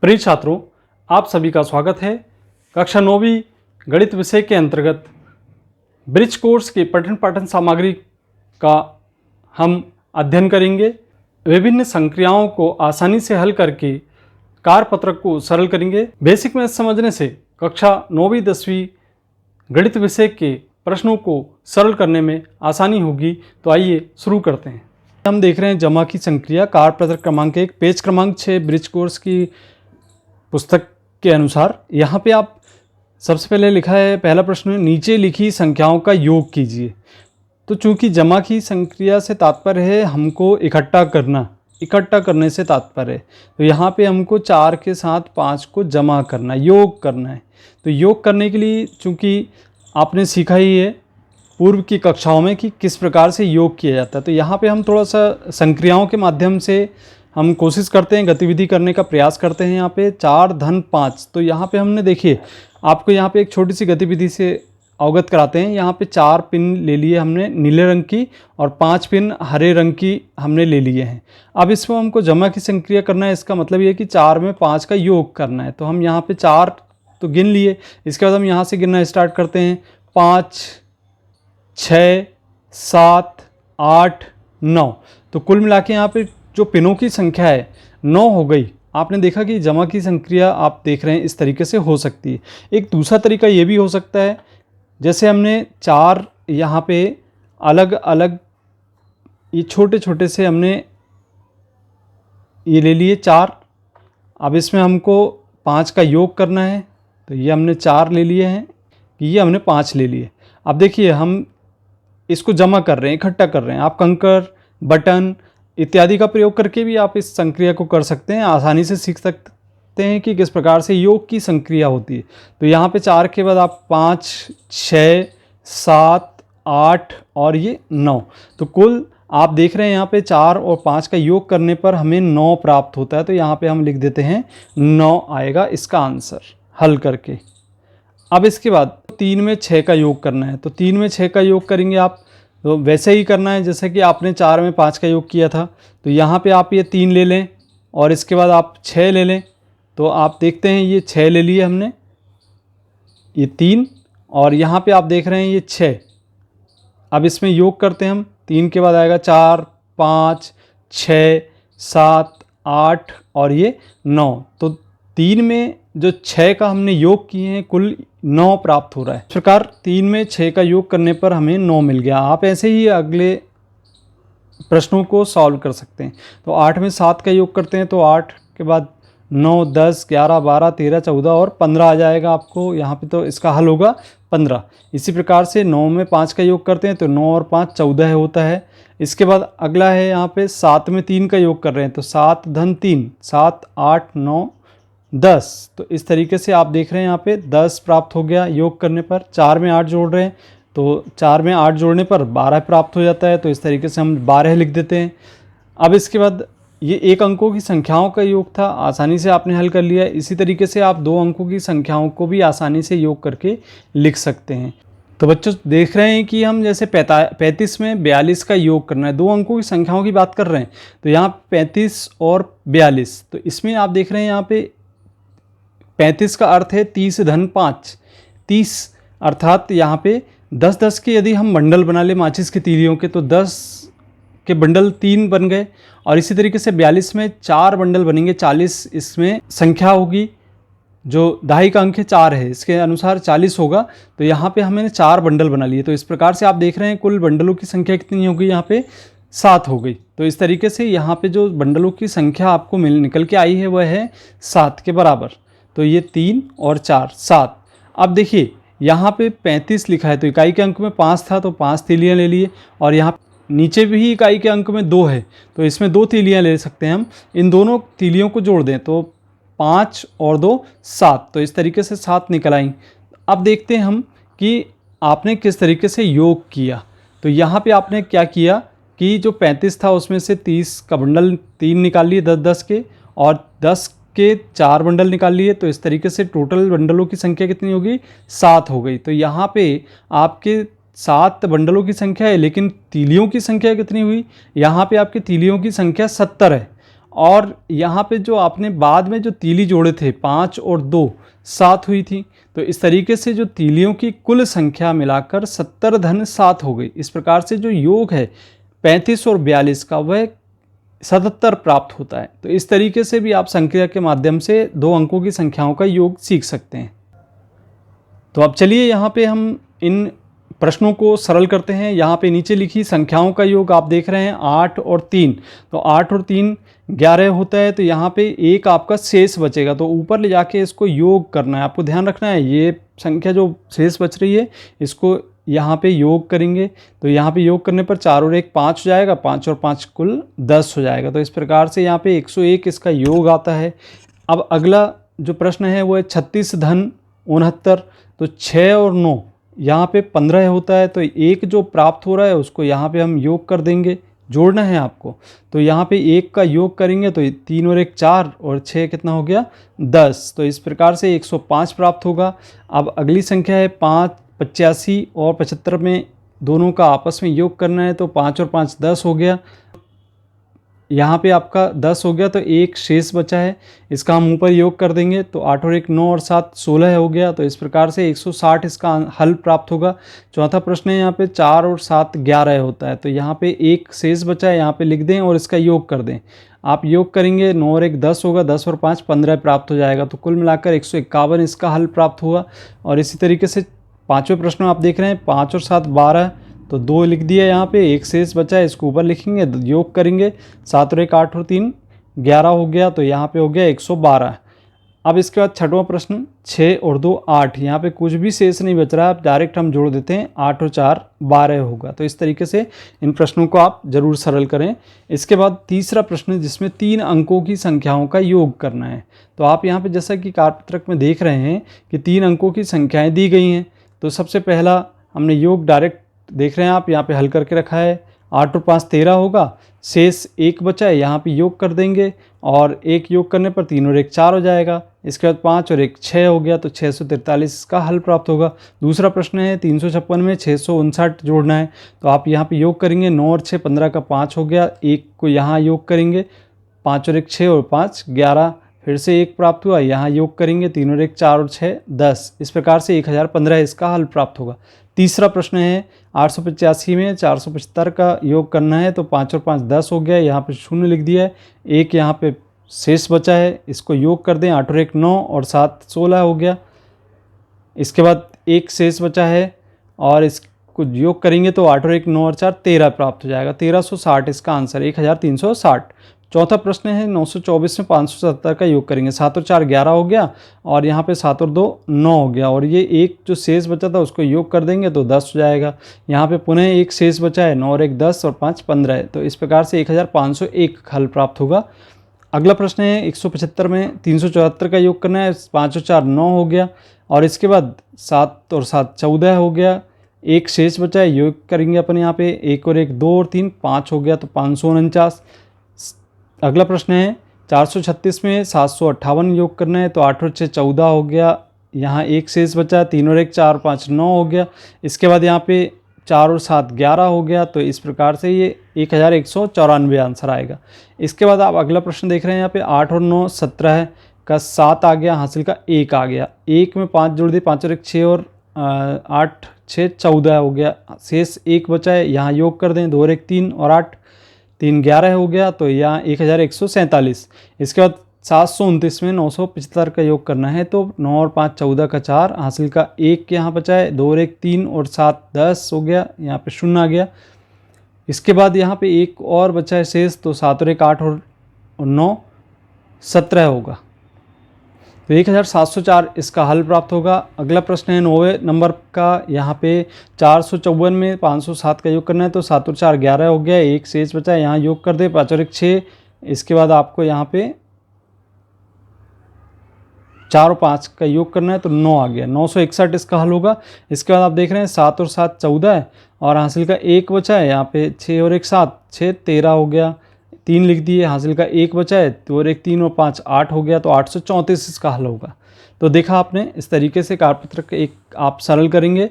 प्रिय छात्रों, आप सभी का स्वागत है। कक्षा 9वीं गणित विषय के अंतर्गत ब्रिज कोर्स के पठन पाठन सामग्री का हम अध्ययन करेंगे। विभिन्न संक्रियाओं को आसानी से हल करके कार्यपत्रक को सरल करेंगे। बेसिक मैथ समझने से कक्षा 9वीं 10वीं गणित विषय के प्रश्नों को सरल करने में आसानी होगी। तो आइए शुरू करते हैं। हम देख रहे हैं जमा की संक्रिया, कार्यपत्रक क्रमांक 1, पेज क्रमांक 6 ब्रिज कोर्स की पुस्तक के अनुसार। यहाँ पे आप सबसे पहले लिखा है, पहला प्रश्न, नीचे लिखी संख्याओं का योग कीजिए। तो चूंकि जमा की संक्रिया से तात्पर्य है हमको इकट्ठा करना, इकट्ठा करने से तात्पर्य है, तो यहाँ पे हमको 4 के साथ 5 को जमा करना, योग करना है। तो योग करने के लिए चूंकि आपने सीखा ही है पूर्व की कक्षाओं में कि किस प्रकार से योग किया जाता है, तो यहाँ पे हम थोड़ा सा संक्रियाओं के माध्यम से हम कोशिश करते हैं, गतिविधि करने का प्रयास करते हैं। यहाँ पे 4 धन 5, तो यहाँ पे हमने देखिए आपको यहाँ पे एक छोटी सी गतिविधि से अवगत कराते हैं। यहाँ पे 4 पिन ले लिए हमने नीले रंग की और 5 पिन हरे रंग की हमने ले लिए हैं। अब इसमें हमको जमा की संक्रिया करना है। इसका मतलब ये है कि 4 में 5 का योग करना है। तो हम यहाँ पे 4 तो गिन लिए, इसके बाद हम यहाँ से गिनना स्टार्ट करते हैं। 5, 6, 7, 8, 9, तो कुल मिला के यहाँ पे जो पिनों की संख्या है 9 हो गई। आपने देखा कि जमा की संक्रिया आप देख रहे हैं इस तरीके से हो सकती है। एक दूसरा तरीका ये भी हो सकता है, जैसे हमने 4 यहाँ पे अलग अलग ये छोटे छोटे से हमने ये ले लिए 4। अब इसमें हमको 5 का योग करना है, तो ये हमने 4 ले लिए हैं, ये हमने 5 ले लिए। अब देखिए हम इसको जमा कर रहे हैं, इकट्ठा कर रहे हैं। आप कंकर, बटन इत्यादि का प्रयोग करके भी आप इस संक्रिया को कर सकते हैं। आसानी से सीख सकते हैं कि किस प्रकार से योग की संक्रिया होती है। तो यहाँ पे 4 के बाद आप 5, 6, 7, 8 और ये 9, तो कुल आप देख रहे हैं यहाँ पे 4 और 5 का योग करने पर हमें 9 प्राप्त होता है। तो यहाँ पे हम लिख देते हैं 9 आएगा इसका आंसर हल करके। अब इसके बाद 3 में 6 का योग करना है, तो 3 में 6 का योग करेंगे आप, तो वैसे ही करना है जैसे कि आपने 4 में 5 का योग किया था। तो यहाँ पे आप ये 3 ले लें और इसके बाद आप 6 ले लें। तो आप देखते हैं ये 6 ले लिए हमने, ये 3, और यहाँ पे आप देख रहे हैं ये 6। अब इसमें योग करते हैं हम, 3 के बाद आएगा 4, 5, 6, 7, 8 और ये 9। तो 3 में जो 6 का हमने योग किए हैं कुल 9 प्राप्त हो रहा है। इस प्रकार 3 में 6 का योग करने पर हमें 9 मिल गया। आप ऐसे ही अगले प्रश्नों को सॉल्व कर सकते हैं। तो 8 में 7 का योग करते हैं, तो 8 के बाद 9, 10, 11, 12, 13, 14 और 15 आ जाएगा आपको यहाँ पे। तो इसका हल होगा 15। इसी प्रकार से 9 में 5 का योग करते हैं, तो 9 और 5 14 होता है। इसके बाद अगला है यहाँ पे 7 में 3 का योग कर रहे हैं, तो 7 धन 3, 7, 8, 9, 10। तो इस तरीके से आप देख रहे हैं यहाँ पे 10 प्राप्त हो गया योग करने पर। 4 में 8 जोड़ रहे हैं, तो 4 में 8 जोड़ने पर 12 प्राप्त हो जाता है। तो इस तरीके से हम 12 लिख देते हैं। अब इसके बाद ये 1 अंकों की संख्याओं का योग था, आसानी से आपने हल कर लिया। इसी तरीके से आप 2 अंकों की संख्याओं को भी आसानी से योग करके लिख सकते हैं। तो बच्चों देख रहे हैं कि हम जैसे 35 में 42 का योग करना है, 2 अंकों की संख्याओं की बात कर रहे हैं। तो यहाँ 35 और 42, तो इसमें आप देख रहे हैं यहाँ पे 35 का अर्थ है 30 धन 5, 30 अर्थात यहाँ पे 10-10 के यदि हम बंडल बना ले माचिस की तीलियों के, तो 10 के बंडल 3 बन गए। और इसी तरीके से 42 में 4 बंडल बनेंगे, 40 इसमें संख्या होगी, जो दहाई का अंक है 4 है, इसके अनुसार 40 होगा। तो यहाँ पे हमने 4 बंडल बना लिए। तो इस प्रकार से आप देख रहे हैं कुल बंडलों की संख्या कितनी होगी, यहाँ पे 7 हो गई। तो इस तरीके से यहाँ पे जो बंडलों की संख्या आपको निकल के आई है वह है 7 के बराबर। तो ये 3 और 4, 7। अब देखिए यहाँ पे 35 लिखा है, तो इकाई के अंक में 5 था, तो 5 तीलियाँ ले लिए। और यहाँ नीचे भी इकाई के अंक में 2 है, तो इसमें 2 तीलियाँ ले सकते हैं हम। इन दोनों तीलियों को जोड़ दें तो 5 और 2, 7। तो इस तरीके से 7 निकल आई। अब देखते हैं हम कि आपने किस तरीके से योग किया। तो यहाँ पे आपने क्या किया कि जो 35 था उसमें से 30 का बंडल 3 निकाल लिए 10-10 के, और 10 के 4 बंडल निकाल लिए। तो इस तरीके से टोटल बंडलों की संख्या कितनी होगी, 7 हो गई। तो यहाँ पे आपके 7 बंडलों की संख्या है, लेकिन तीलियों की संख्या कितनी हुई, यहाँ पे आपकी तीलियों की संख्या 70 है। और यहाँ पे जो आपने बाद में जो तीली जोड़े थे 5 और 2 7 हुई थी। तो इस तरीके से जो तीलियों की कुल संख्या मिलाकर 70 धन 7 हो गई। इस प्रकार से जो योग है 35 और 42 का वह 77 प्राप्त होता है। तो इस तरीके से भी आप संक्रिया के माध्यम से 2 अंकों की संख्याओं का योग सीख सकते हैं। तो अब चलिए यहाँ पे हम इन प्रश्नों को सरल करते हैं। यहाँ पे नीचे लिखी संख्याओं का योग आप देख रहे हैं 8 और 3। तो 8 और 3 11 होता है। तो यहाँ पे एक आपका शेष बचेगा, तो ऊपर ले जाके इसको योग करना है। आपको ध्यान रखना है ये संख्या जो शेष बच रही है इसको यहाँ पे योग करेंगे। तो यहाँ पे योग करने पर 4 और 1 5 हो जाएगा, 5 और 5 कुल 10 हो जाएगा। तो इस प्रकार से यहाँ पे 101 इसका योग आता है। अब अगला जो प्रश्न है वो है 36 धन 69। तो 6 और 9 यहाँ पे 15 होता है। तो एक जो प्राप्त हो रहा है उसको यहाँ पे हम योग कर देंगे, जोड़ना है आपको। तो यहाँ पे एक का योग करेंगे तो 3 और 1 4 और 6 कितना हो गया 10। तो इस प्रकार से 105 प्राप्त होगा। अब अगली संख्या है 5 85 और 75 में दोनों का आपस में योग करना है। तो 5 और 5 10 हो गया, यहाँ पे आपका 10 हो गया। तो एक शेष बचा है, इसका हम ऊपर योग कर देंगे। तो 8 और 1 9 और 7 16 हो गया। तो इस प्रकार से 160 इसका हल प्राप्त होगा। चौथा प्रश्न है यहाँ पे 4 और 7 11 होता है। तो यहाँ पे एक शेष बचा है, यहाँ पे लिख दें और इसका योग कर दें। आप योग करेंगे 9 और 1 10 होगा, 10 और 5 15 प्राप्त हो जाएगा। तो कुल मिलाकर 151 इसका हल प्राप्त हुआ। और इसी तरीके से पाँचवें प्रश्न आप देख रहे हैं 5 और 7 12। तो 2 लिख दिया, यहाँ पे एक शेष बचा है, इसको ऊपर लिखेंगे, योग करेंगे। 7 और 1 8 और 3 11 हो गया। तो यहाँ पे हो गया 112। अब इसके बाद छठवां प्रश्न 6 और 2 8। यहाँ पे कुछ भी शेष नहीं बच रहा है, अब डायरेक्ट हम जोड़ देते हैं। 8 और 4 12 होगा। तो इस तरीके से इन प्रश्नों को आप जरूर सरल करें। इसके बाद तीसरा प्रश्न जिसमें 3 अंकों की संख्याओं का योग करना है। तो आप यहाँ पे जैसा कि कार्यपत्रक में देख रहे हैं कि 3 अंकों की संख्याएँ दी गई हैं। तो सबसे पहला हमने योग डायरेक्ट देख रहे हैं आप यहाँ पे हल करके रखा है। 8 और 5 13 होगा, शेष एक बचा है, यहाँ पे योग कर देंगे और एक योग करने पर 3 और 1 4 हो जाएगा। इसके बाद 5 और 1 6 हो गया। तो 643 इसका हल प्राप्त होगा। दूसरा प्रश्न है 356 में 659 जोड़ना है। तो आप यहाँ पे योग करेंगे 9 और 6 15 का 5 हो गया। एक को यहाँ योग करेंगे, 5 और 1 6 और 5 11, फिर से एक प्राप्त हुआ, यहाँ योग करेंगे 3 और 1 4 और 6 10। इस प्रकार से 1015 इसका हल प्राप्त होगा। तीसरा प्रश्न है 885 में 475 का योग करना है। तो 5 और 5 10 हो गया, यहाँ पे 0 लिख दिया है। एक यहाँ पे शेष बचा है, इसको योग कर दें। 8 और 1 9 और 7 16 हो गया। इसके बाद एक शेष बचा है और इसको योग करेंगे तो 8 और 1 9 और 4 13 प्राप्त हो जाएगा। 1360 इसका आंसर, 1360। चौथा प्रश्न है 924 में 570 का योग करेंगे। 7 और 4 11 हो गया और यहाँ पे 7 और 2 9 हो गया। और ये एक जो शेष बचा था उसको योग कर देंगे तो 10 हो जाएगा। यहाँ पे पुनः एक शेष बचा है, 9 और 1 10 और 5 15 है। तो इस प्रकार से 1501 हल प्राप्त होगा। अगला प्रश्न है 175 में 374 का योग करना है। 5 और 4 9 हो गया और इसके बाद 7 और 7 14 हो गया। एक शेष बचा है, योग करेंगे अपन यहाँ पे। 1 और 1 2 और 3 5 हो गया। तो 549। अगला प्रश्न है 436 में 758 योग करना है। तो 8 और 6 14 हो गया, यहाँ एक शेष बचा। 3 और 1 4 5 9 हो गया। इसके बाद यहाँ पे 4 और 7 11 हो गया। तो इस प्रकार से ये 1194 आंसर आएगा। इसके बाद आप अगला प्रश्न देख रहे हैं यहाँ पे 8 और 9 17 का 7 आ गया, हासिल का 1 आ गया। एक में 5 जोड़ दिए, 5 और 1 6 और 8 6 14 हो गया। शेष एक बचा है, यहाँ योग कर दें। 2 और 1 3 और 8 3 11 हो गया। तो यहाँ 1147। इसके बाद 729 में 975 का योग करना है। तो 9 और 5 14 का 4, हासिल का 1 यहाँ बचा है। 2 और 1 3 और 7 10 हो गया, यहाँ पे 0 आ गया। इसके बाद यहाँ पे एक और बचा है शेष। तो 7 और 1 8 और 9 17 होगा। तो 1704 इसका हल प्राप्त होगा। अगला प्रश्न है 9वें नंबर का। यहाँ पे 454 में 507 का योग करना है। तो 7 और 4 11 हो गया, एक शेष बचा है, यहाँ योग कर दे। 5 और 1 6। इसके बाद आपको यहाँ पे 4 और 5 का योग करना है। तो 9 आ गया। 961 इसका हल होगा। इसके बाद आप देख रहे हैं 7 और 7 14 है और हासिल का 1 बचा है। यहाँ पे 6 और 1 7 6 13 हो गया। 3 लिख दिए, हासिल का 1 बचा है। तो और 1 3 और 5 8 हो गया। तो 834 इसका हल होगा। तो देखा आपने, इस तरीके से कार्यपत्रक एक आप सरल करेंगे।